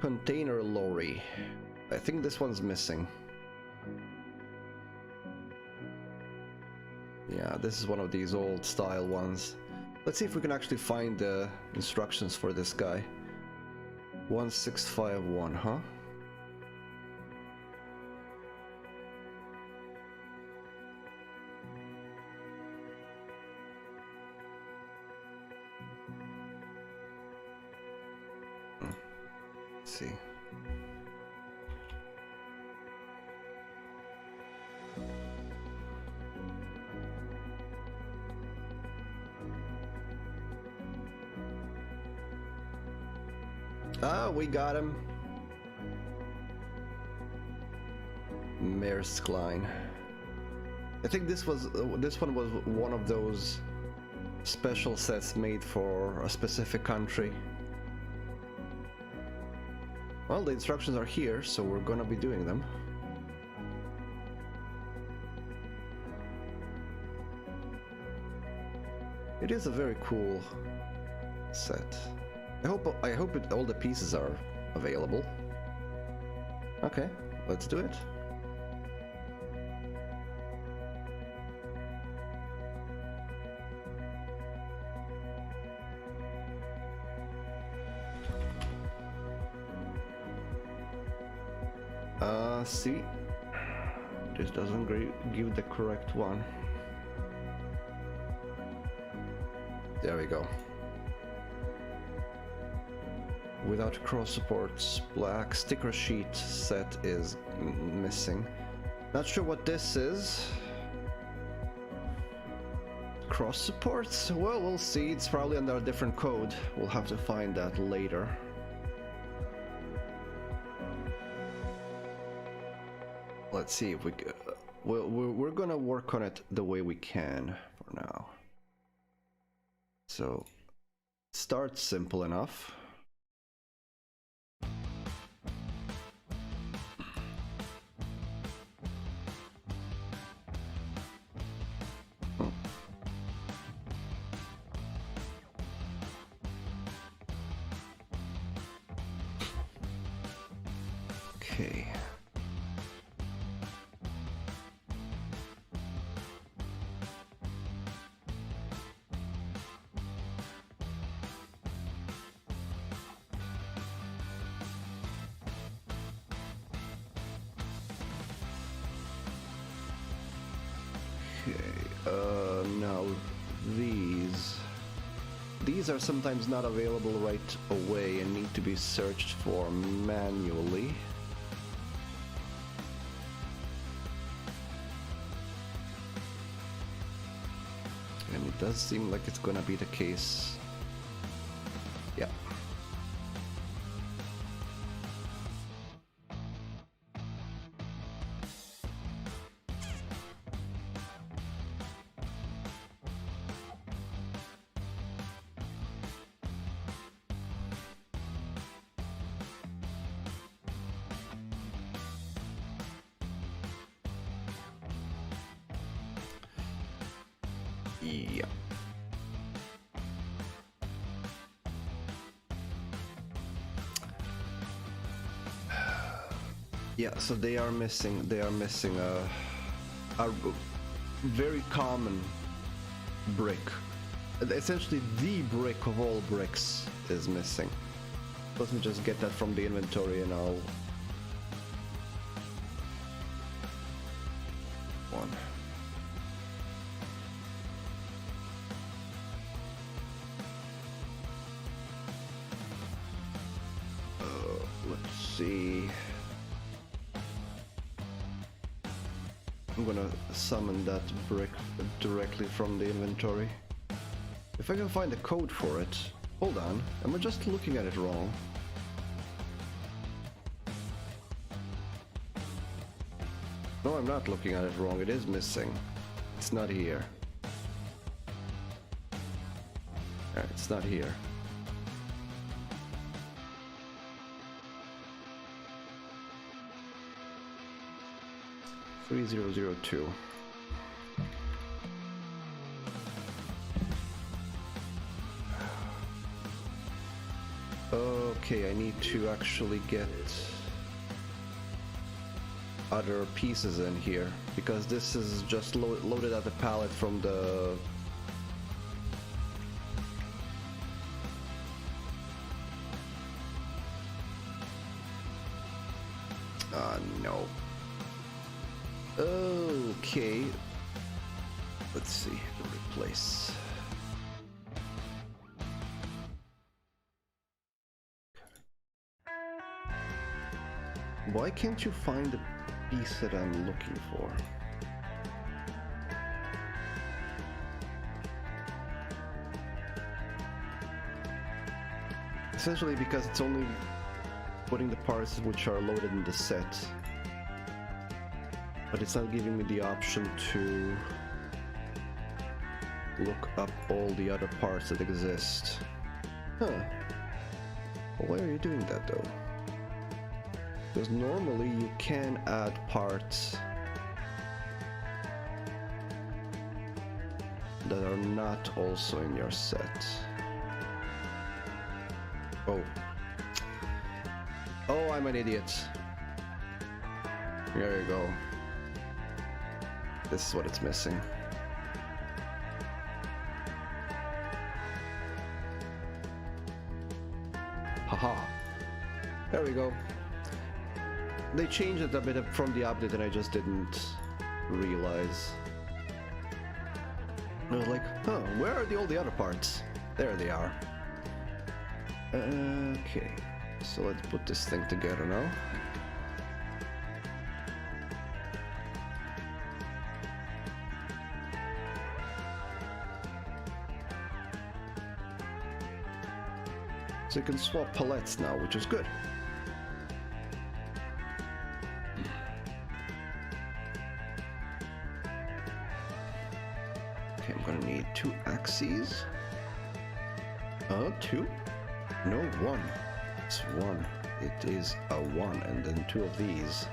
Container lorry. I think this one's missing. Yeah, this is one of these old style ones. Let's see if we can actually find the instructions for this guy. 1651, huh? Let's see. Ah, we got him. Maerskline. I think this one was one of those special sets made for a specific country. Well, the instructions are here, so we're gonna be doing them. It is a very cool set. I hope all the pieces are available. Okay, let's do it. See, this doesn't give the correct one. There we go. Without cross supports, black sticker sheet set is missing. Not sure what this is. Cross supports? Well, we'll see. It's probably under a different code. We'll have to find that later. Let's see if we we're gonna work on it the way we can for now. So, start simple enough. Okay. Now these are sometimes not available right away and need to be searched for manually. And it does seem like it's gonna be the case. Yeah. Yeah. Yeah, so they are missing a very common brick. Essentially the brick of all bricks is missing. Let me just get that from the inventory and I'll one. Let's see. I'm gonna summon that brick directly from the inventory. If I can find the code for it. Hold on, am I just looking at it wrong? No, I'm not looking at it wrong. It is missing. It's not here. It's not here. $3002. Okay, I need to actually get other pieces in here, because this is just loaded at the pallet from the... no. Okay. Let's see. Replace. Why can't you find the piece that I'm looking for? Essentially because it's only putting the parts which are loaded in the set. But it's not giving me the option to look up all the other parts that exist. Huh. Well, why are you doing that though? Because normally you can add parts that are not also in your set. Oh. Oh, I'm an idiot. There you go. This is what it's missing. Haha. There we go. They changed it a bit from the update and I just didn't realize. I was like, huh, where are all the other parts? There they are. Okay, so let's put this thing together now. So you can swap palettes now, which is good. Okay, I'm gonna need 2 axes. 2? No, 1. It's 1. It is a 1, and then 2 of these.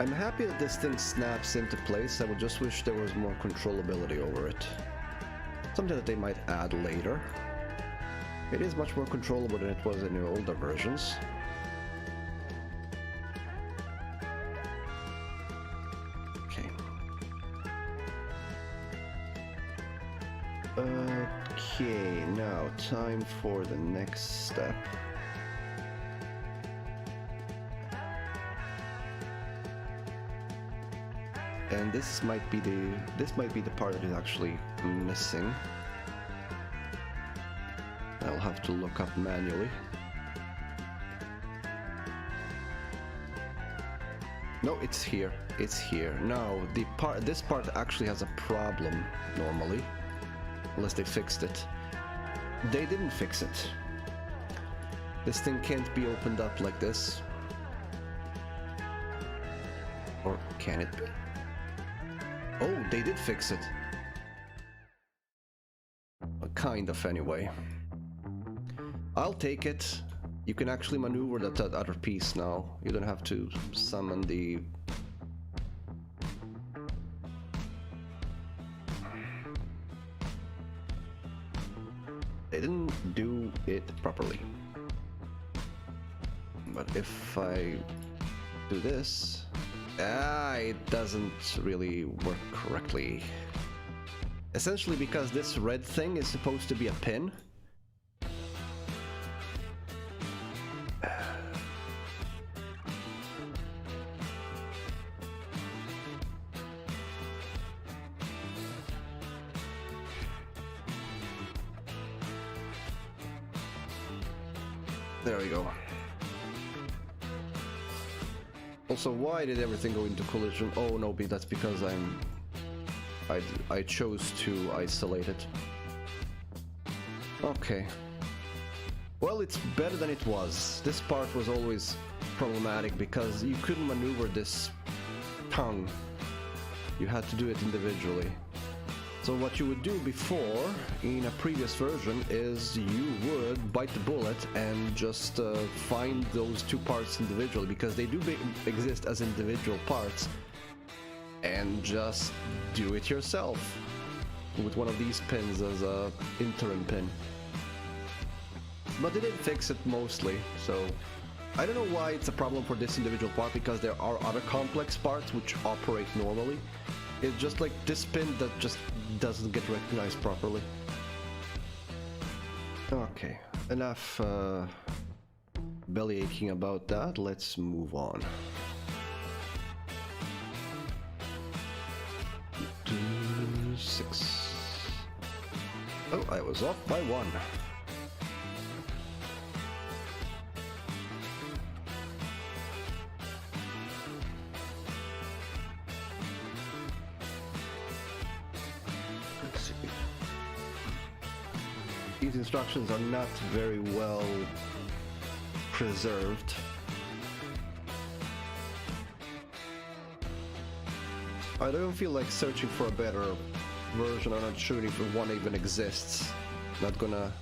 I'm happy that this thing snaps into place. I would just wish there was more controllability over it. Something that they might add later. It is much more controllable than it was in the older versions. Okay. Okay, now time for the next step. And this might be the part that is actually missing. I'll have to look up manually. No, it's here. It's here. Now, this part actually has a problem normally, unless they fixed it. They didn't fix it. This thing can't be opened up like this. Or can it be? Oh, they did fix it. Kind of, anyway. I'll take it. You can actually maneuver that other piece now. You don't have to summon the... They didn't do it properly. But if I do this... it doesn't really work correctly. Essentially because this red thing is supposed to be a pin. There we go. Also, why did everything go into collision? Oh no, that's because I chose to isolate it. Okay. Well, it's better than it was. This part was always problematic because you couldn't maneuver this tongue. You had to do it individually. So what you would do before, in a previous version, is you would bite the bullet and just find those 2 parts individually, because they do exist as individual parts. and just do it yourself with one of these pins as a interim pin. But they did fix it mostly, so I don't know why it's a problem for this individual part, because there are other complex parts which operate normally. It's just like this pin that just doesn't get recognized properly. Okay, enough belly aching about that, let's move on. 6. Oh, I was off by 1. Let's see. These instructions are not very well preserved. I don't feel like searching for a better version. I'm not sure if one even exists. Not gonna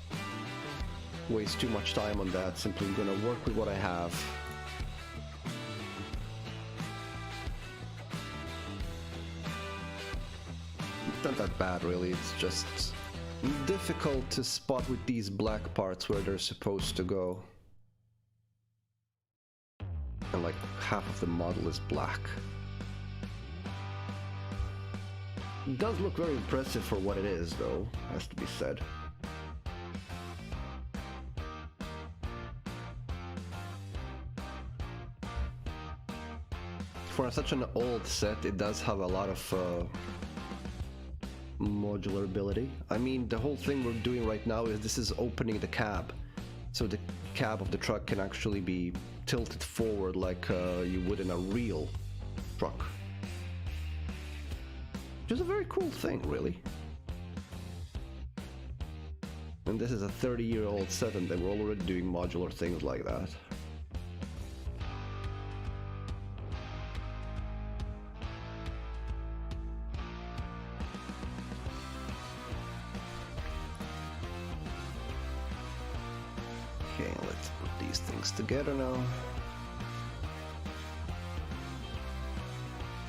waste too much time on that. Simply gonna work with what I have. It's not that bad really, it's just difficult to spot with these black parts where they're supposed to go. And like half of the model is black. It does look very impressive for what it is, though, has to be said. For such an old set, it does have a lot of modular ability. I mean, the whole thing we're doing right now is this is opening the cab. So the cab of the truck can actually be tilted forward like you would in a real truck. Which is a very cool thing, really. And this is a 30-year-old set and they were already doing modular things like that. Okay, let's put these things together now.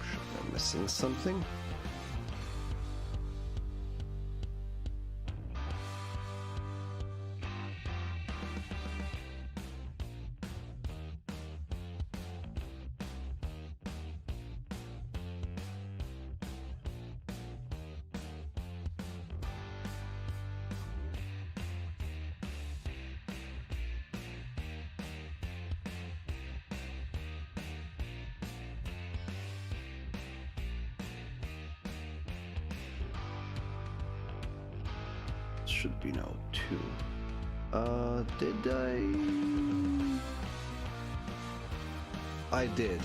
Sure, I'm missing something. Should be now 2. Did I did.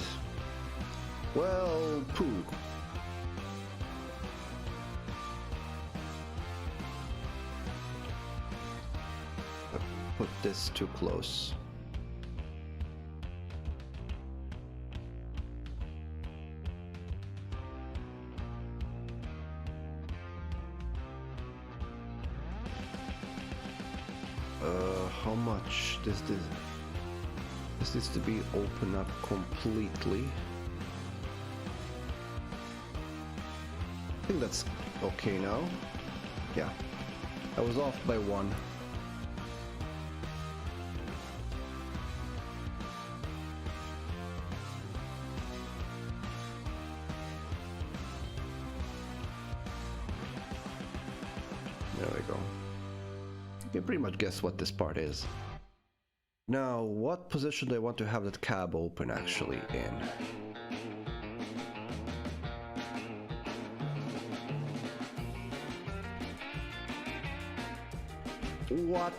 Well, poo. Put this too close. How much does this needs to be open up completely? I think that's okay now. Yeah, I was off by 1. There we go. You can pretty much guess what this part is. Now, what position do I want to have that cab open actually in? What?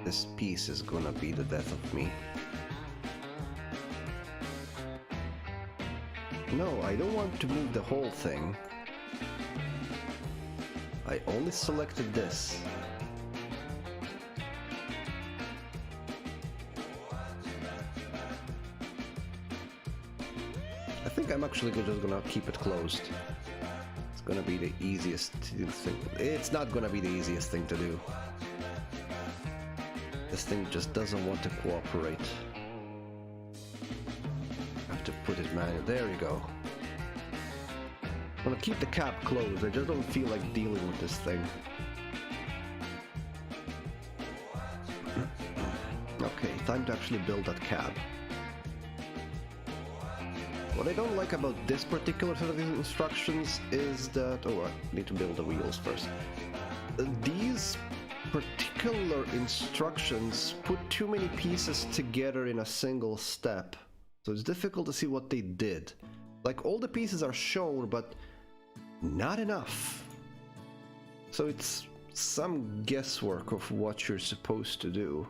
This piece is gonna be the death of me. No, I don't want to move the whole thing. I only selected this. I think I'm actually just gonna keep it closed. It's gonna be the easiest thing. It's not gonna be the easiest thing to do. This thing just doesn't want to cooperate. I have to put it manually. There you go. I'm gonna keep the cap closed. I just don't feel like dealing with this thing. Okay, time to actually build that cab. What I don't like about this particular set of instructions is that... Oh, I need to build the wheels first. These particular instructions put too many pieces together in a single step. So it's difficult to see what they did. Like, all the pieces are shown, but not enough. So it's some guesswork of what you're supposed to do.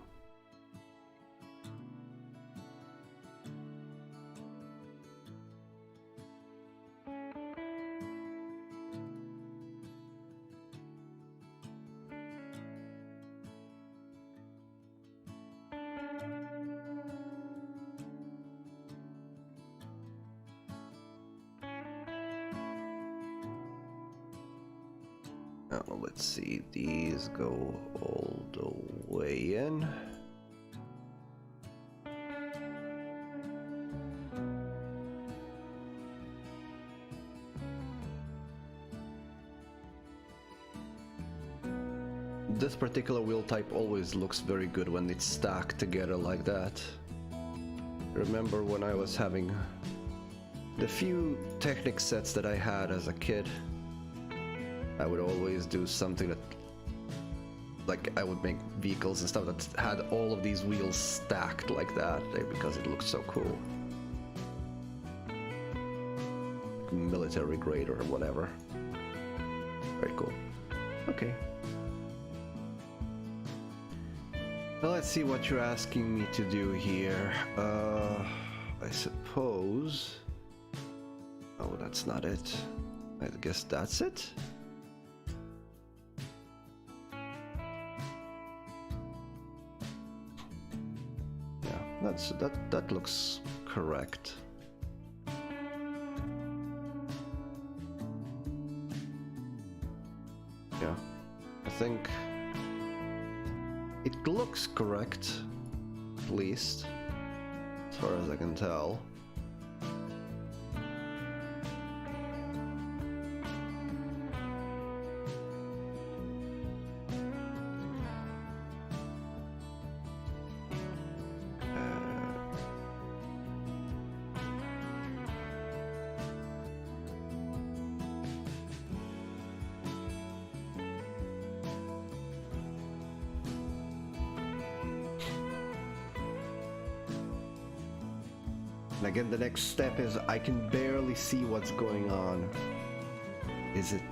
Now, let's see, these go all the way in. This particular wheel type always looks very good when it's stacked together like that. Remember when I was having the few Technic sets that I had as a kid, I would always do something that, like, I would make vehicles and stuff that had all of these wheels stacked like that, because it looked so cool. Military grade or whatever. Very cool. Okay. Well, let's see what you're asking me to do here. I suppose... Oh, that's not it. I guess that's it? That looks correct. Yeah, I think it looks correct, at least, as far as I can tell. And again, the next step is I can barely see what's going on. Is it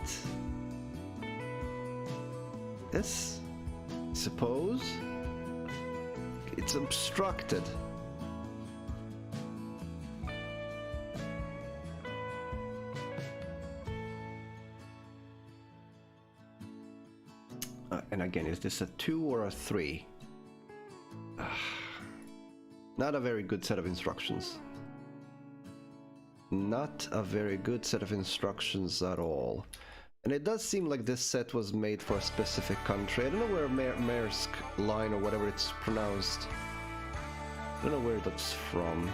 this? Suppose? It's obstructed. And again, is this a 2 or a 3? Not a very good set of instructions. Not a very good set of instructions at all. And it does seem like this set was made for a specific country. I don't know where Maersk line or whatever it's pronounced. I don't know where that's from.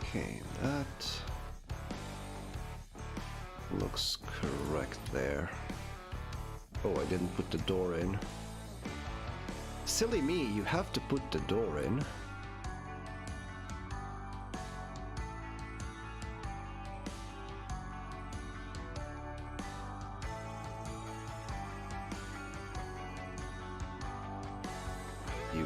Okay, that looks correct there. Oh, I didn't put the door in. Silly me, you have to put the door in. You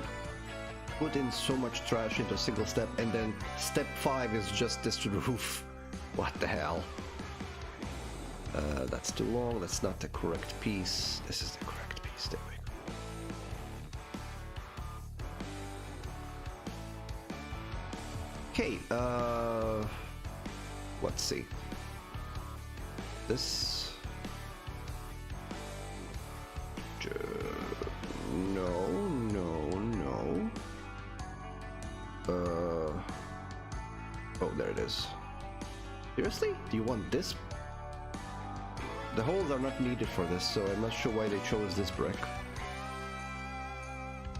put in so much trash into a single step, and then step 5 is just this to the roof. What the hell? That's too long. That's not the correct piece. This is the correct piece. There we go. Okay, let's see. is. Seriously? Do you want this? The holes are not needed for this, so I'm not sure why they chose this brick.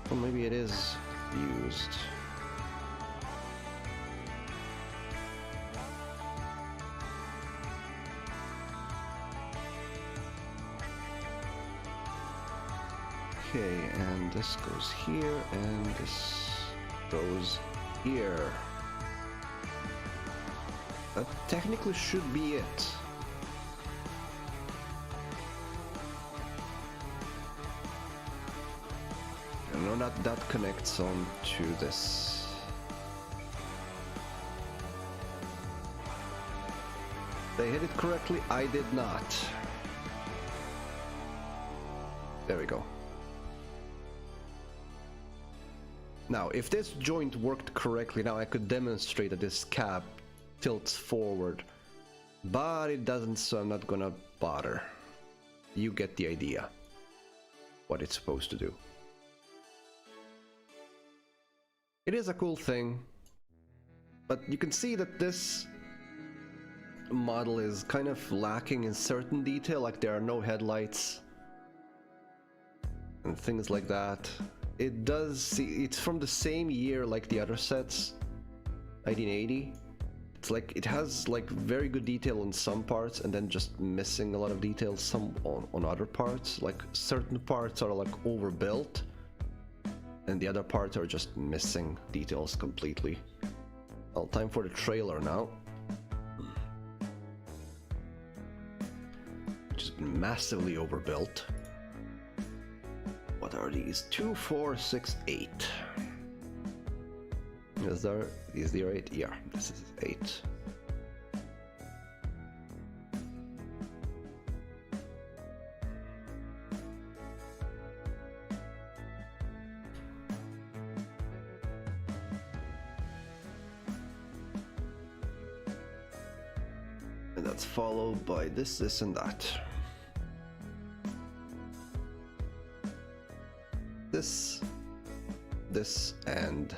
Well, maybe it is used. Okay, and this goes here, and this goes here. That technically should be it. No, that connects on to this. They hit it correctly, I did not. There we go. Now, if this joint worked correctly, now I could demonstrate that this cap tilts forward, but it doesn't, so I'm not gonna bother. You get the idea what it's supposed to do. It is a cool thing, but you can see that this model is kind of lacking in certain detail, like there are no headlights and things like that. It does see, it's from the same year like the other sets, 1980. It's like it has like very good detail on some parts and then just missing a lot of details some on other parts. Like certain parts are like overbuilt and the other parts are just missing details completely. Well, time for the trailer now, which has been massively overbuilt. What are these? 2, 4, 6, 8. Is there 8? Yeah, this is 8. And that's followed by this, this, and that. This, and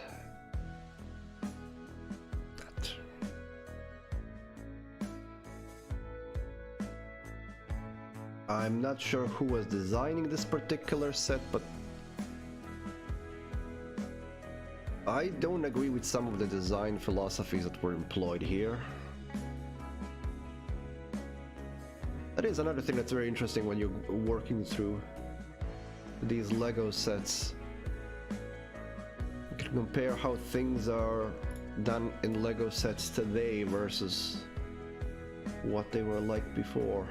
that. I'm not sure who was designing this particular set, but I don't agree with some of the design philosophies that were employed here. That is another thing that's very interesting when you're working through these Lego sets. You can compare how things are done in Lego sets today versus what they were like before.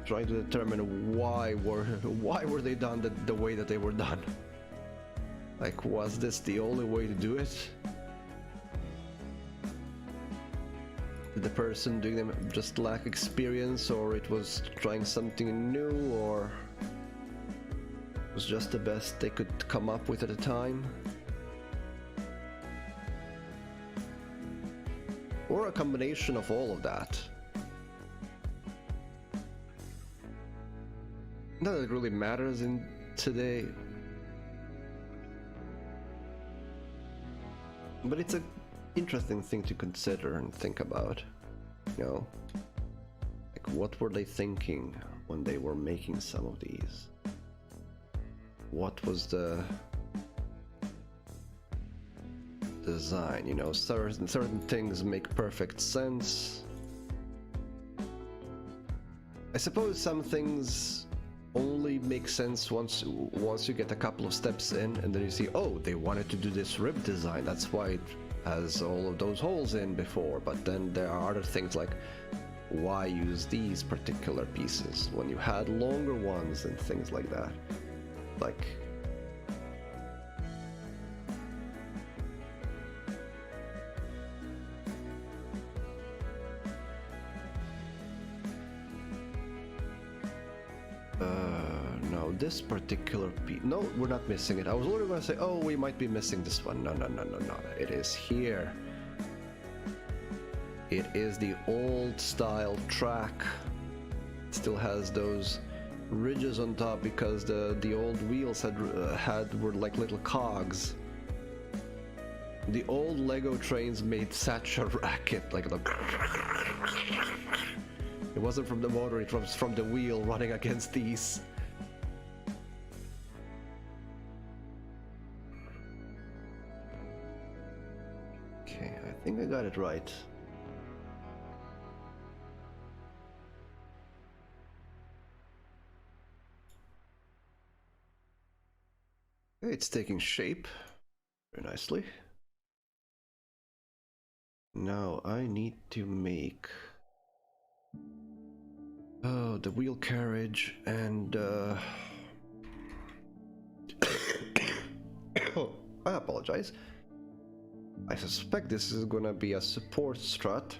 Trying to determine why were they done the way that they were done. Like, was this the only way to do it? Did the person doing them just lack experience, or it was trying something new, or was just the best they could come up with at the time? Or a combination of all of that. Not that it really matters in today. But it's an interesting thing to consider and think about. You know? Like, what were they thinking when they were making some of these? What was the design? You know, certain things make perfect sense. I suppose some things only make sense once you get a couple of steps in, and then you see, oh, they wanted to do this rib design, that's why it has all of those holes in before. But then there are other things like, why use these particular pieces when you had longer ones and things like that. Like, no, this particular piece, no, we're not missing it. I was literally gonna say, oh, we might be missing this one. No, it is here. It is the old style track. It still has those ridges on top because the old wheels were like little cogs. The old Lego trains made such a racket, like the... It wasn't from the motor, it was from the wheel running against these. Okay, I think I got it right. It's taking shape very nicely. Now I need to make the wheel carriage and oh, I apologize. I suspect this is gonna be a support strut.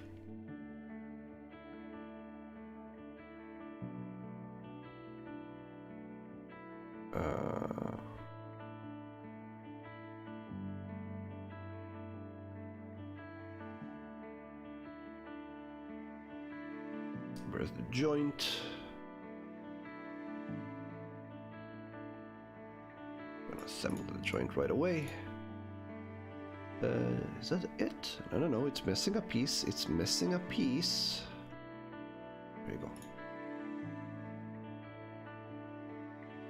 Where's the joint? I'm gonna assemble the joint right away. Is that it? No, it's missing a piece. It's missing a piece. There you go.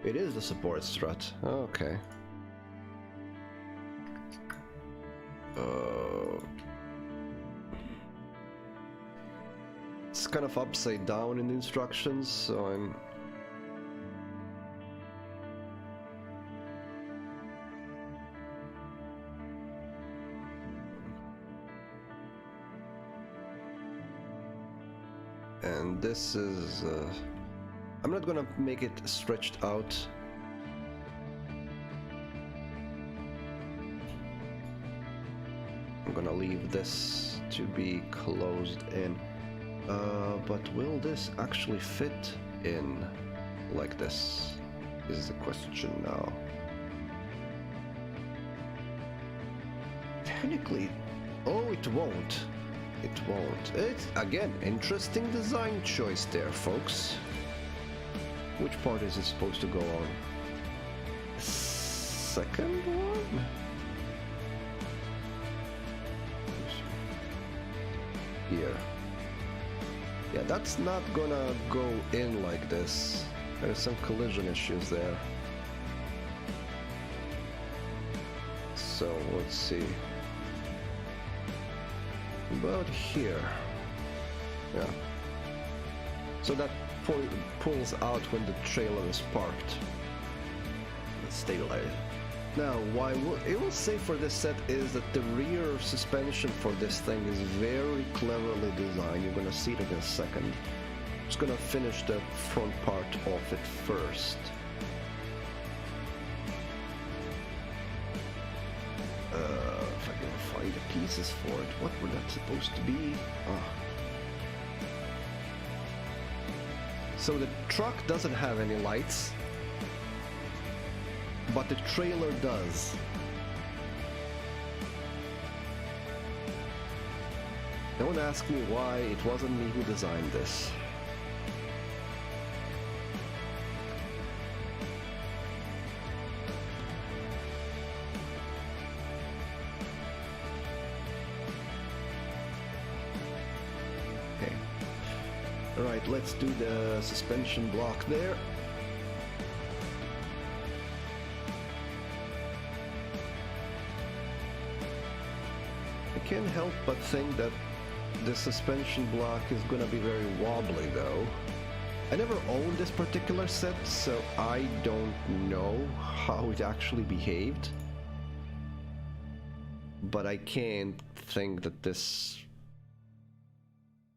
It is the support strut. Okay. It's kind of upside down in the instructions, so I'm... And this is... I'm not gonna make it stretched out. I'm gonna leave this to be closed in. But will this actually fit in like this? Is the question now. Technically, oh, it won't. It won't. It's, again, interesting design choice there, folks. Which part is it supposed to go on? Second one? Here. Yeah, that's not gonna go in like this. There's some collision issues there. So, let's see. About here. Yeah. So that pulls out when the trailer is parked. Let's stabilize it. Now, why it will say for this set is that the rear suspension for this thing is very cleverly designed. You're gonna see it in a second. I'm just gonna finish the front part of it first. If I can find the pieces for it, what were that supposed to be? So the truck doesn't have any lights, but the trailer does. Don't ask me why, it wasn't me who designed this. Okay. Alright, let's do the suspension block there. I can't help but think that the suspension block is gonna be very wobbly though. I never owned this particular set, so I don't know how it actually behaved. But I can't think that this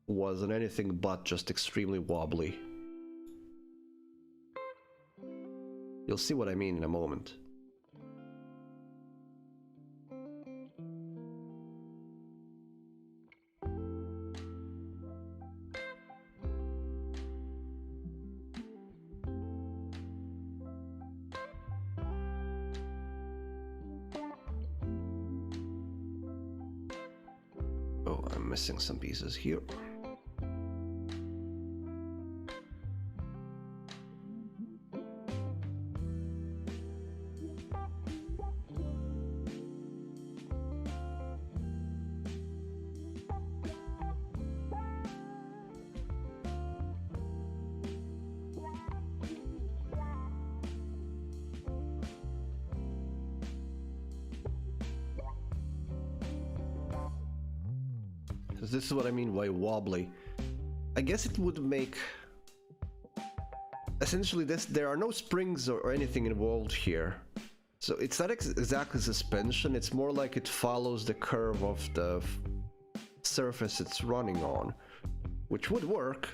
wasn't anything but just extremely wobbly. You'll see what I mean in a moment. Oh, I'm missing some pieces here. because this is what I mean by wobbly. I guess it would make... Essentially, there are no springs or anything involved here. So it's not exactly suspension, it's more like it follows the curve of the surface it's running on, which would work.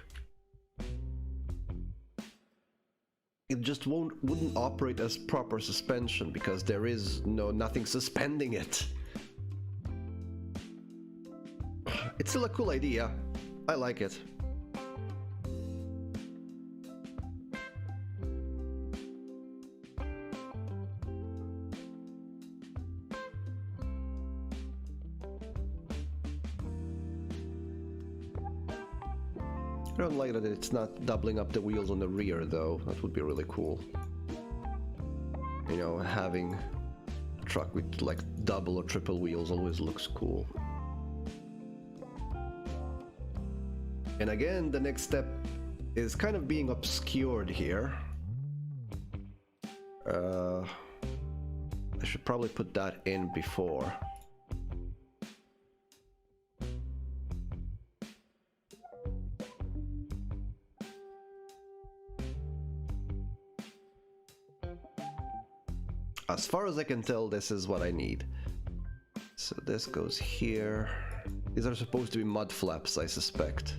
It just wouldn't operate as proper suspension because there is nothing suspending it. It's still a cool idea. I like it. I don't like that it's not doubling up the wheels on the rear though. That would be really cool. You know, having a truck with like double or triple wheels always looks cool. And again, the next step is kind of being obscured here. I should probably put that in before. As far as I can tell, this is what I need. So this goes here. These are supposed to be mud flaps, I suspect.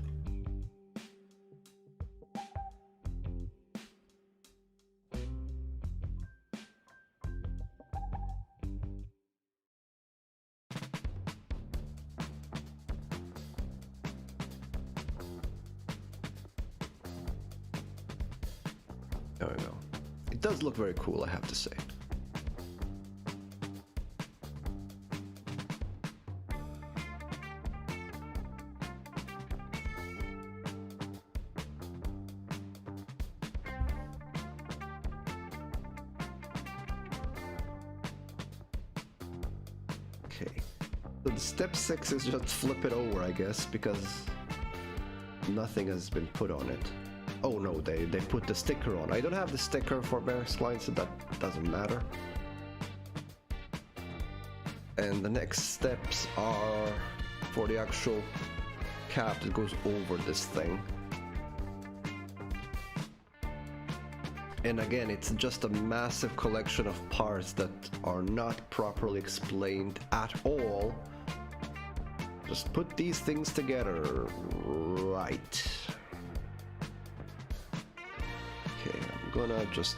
There we go. It does look very cool, I have to say. So the step 6 is just flip it over, I guess, because nothing has been put on it. Oh no, they put the sticker on. I don't have the sticker for Bear's line, so that doesn't matter. And the next steps are for the actual cap that goes over this thing. And again, it's just a massive collection of parts that are not properly explained at all. Just put these things together. Right. Okay, I'm gonna just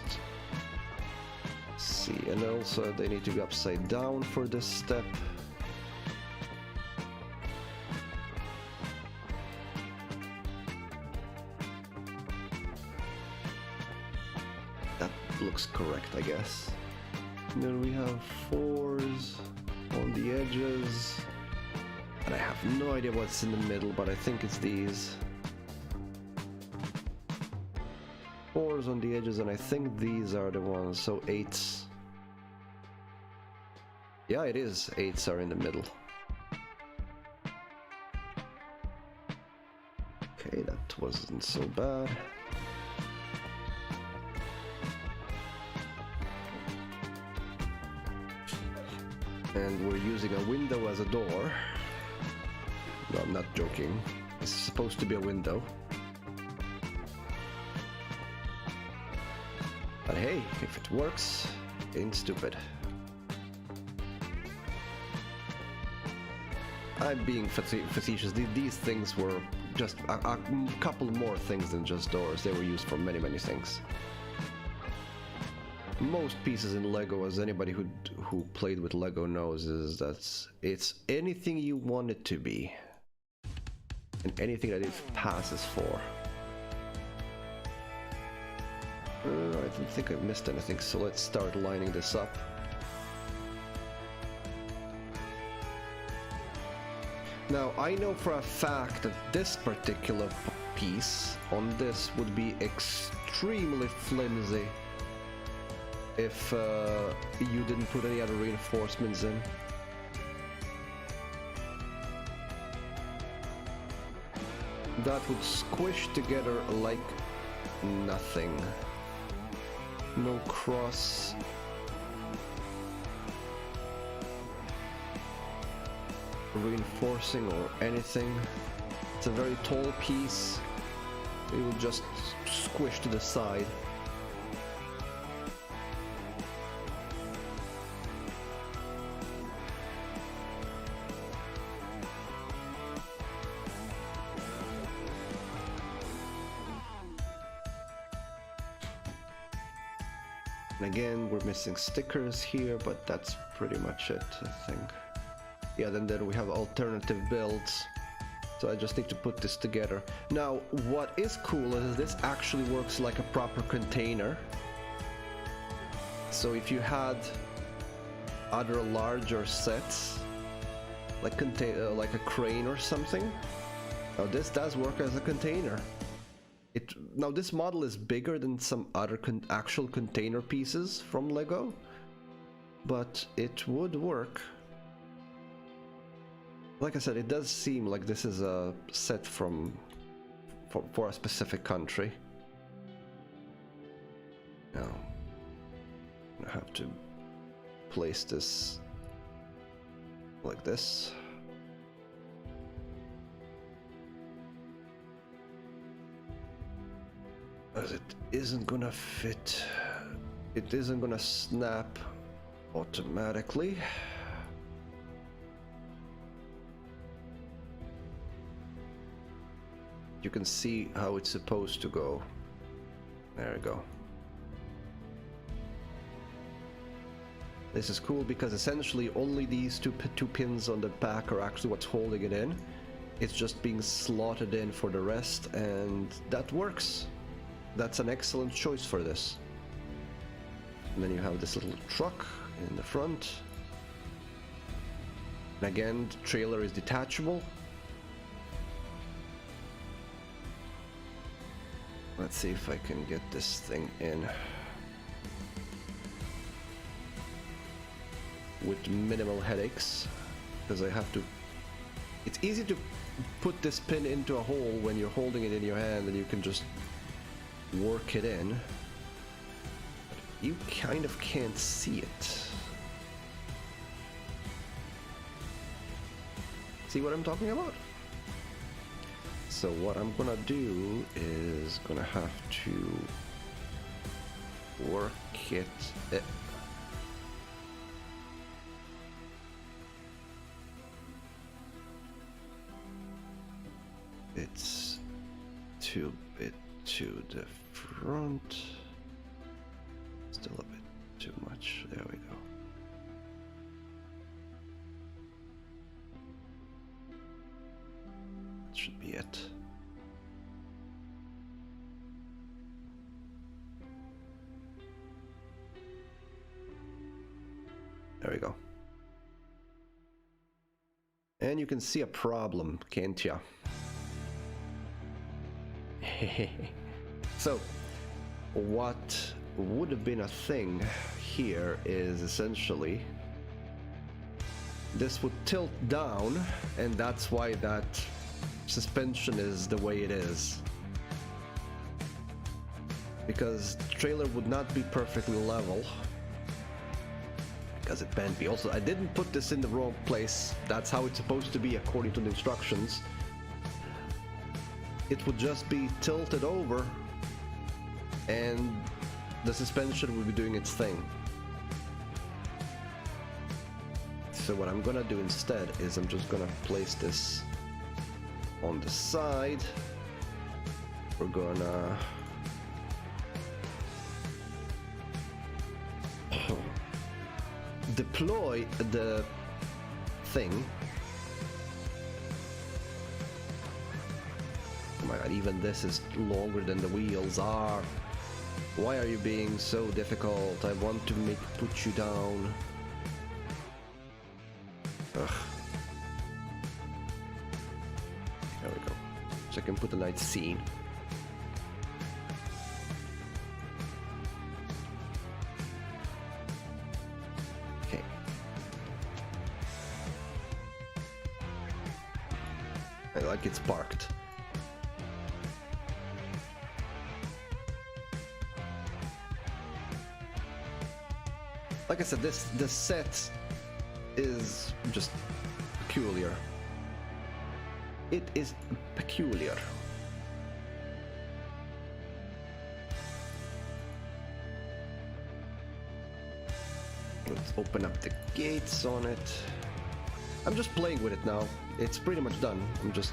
see. And also they need to be upside down for this step. That looks correct, I guess. And then we have 4s on the edges. And I have no idea what's in the middle, but I think it's these. 4s on the edges, and I think these are the ones, so 8s. Yeah, it is. 8s are in the middle. Okay, that wasn't so bad. And we're using a window as a door. No, I'm not joking. This is supposed to be a window. But hey, if it works, it ain't stupid. I'm being facetious. These things were just a couple more things than just doors. They were used for many, many things. Most pieces in Lego, as anybody who played with Lego knows, is that it's anything you want it to be. And anything that it passes for. I don't think I missed anything, so let's start lining this up. Now, I know for a fact that this particular piece on this would be extremely flimsy if you didn't put any other reinforcements in. That would squish together like nothing. No cross. reinforcing or anything. It's a very tall piece. It will just squish to the side. And again, we're missing stickers here, but that's pretty much it, I think. Yeah, then we have alternative builds. So I just need to put this together. Now, what is cool is this actually works like a proper container. So if you had other larger sets, like like a crane or something, now this does work as a container. Now this model is bigger than some other actual container pieces from Lego, but it would work. Like I said, it does seem like this is a set for a specific country. Now, I have to place this like this. As it isn't gonna fit, it isn't gonna snap automatically. You can see how it's supposed to go. There we go. This is cool because essentially only these two pins on the back are actually what's holding it in. It's just being slotted in for the rest, and that works. That's an excellent choice for this. And then you have this little truck in the front. And again, the trailer is detachable. Let's see if I can get this thing in with minimal headaches, because I have to... It's easy to put this pin into a hole when you're holding it in your hand and you can just work it in. You kind of can't see it. See what I'm talking about? So what I'm gonna do is gonna have to work it. It's too bit to the front. Still a bit too much. There we go. That should be it. There we go. And you can see a problem, can't ya? So, what would have been a thing here is essentially this would tilt down, and that's why that suspension is the way it is. Because the trailer would not be perfectly level. Because it can't be. Also, I didn't put this in the wrong place. That's how it's supposed to be according to the instructions. It would just be tilted over and the suspension will be doing its thing. So what I'm gonna do instead is I'm just gonna place this on the side. We're gonna deploy the thing. Oh my god, even this is longer than the wheels are. Why are you being so difficult? I want to put you down. Ugh. There we go. So I can put a nice scene. Okay. I like it's parked. Like I said, this set is just peculiar. It is peculiar. Let's open up the gates on it. I'm just playing with it now. It's pretty much done. I'm just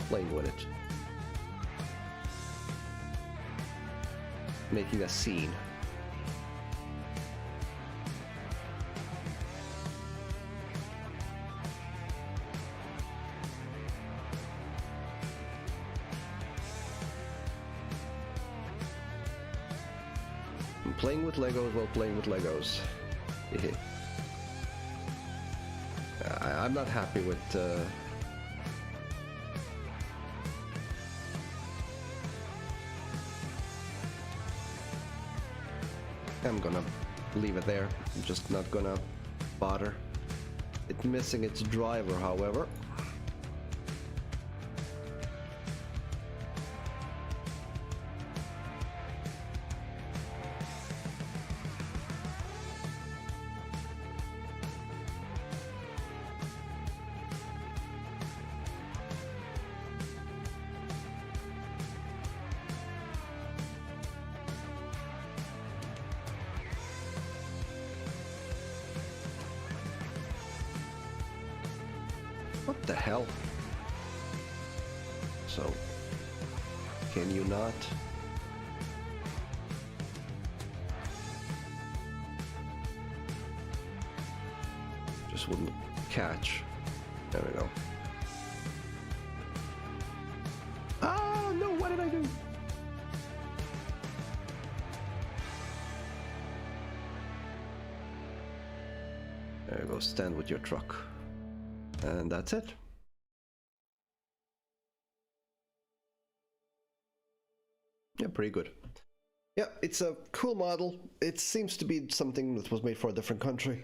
playing with it. Making a scene. I'm playing with Legos while playing with Legos. I'm not happy with I'm gonna leave it there. I'm just not gonna bother. It's missing its driver, however. What the hell? So, can you not? Just wouldn't catch. There we go. Ah, no, what did I do? There you go, stand with your truck. And that's it. Yeah, pretty good. Yeah, it's a cool model. It seems to be something that was made for a different country.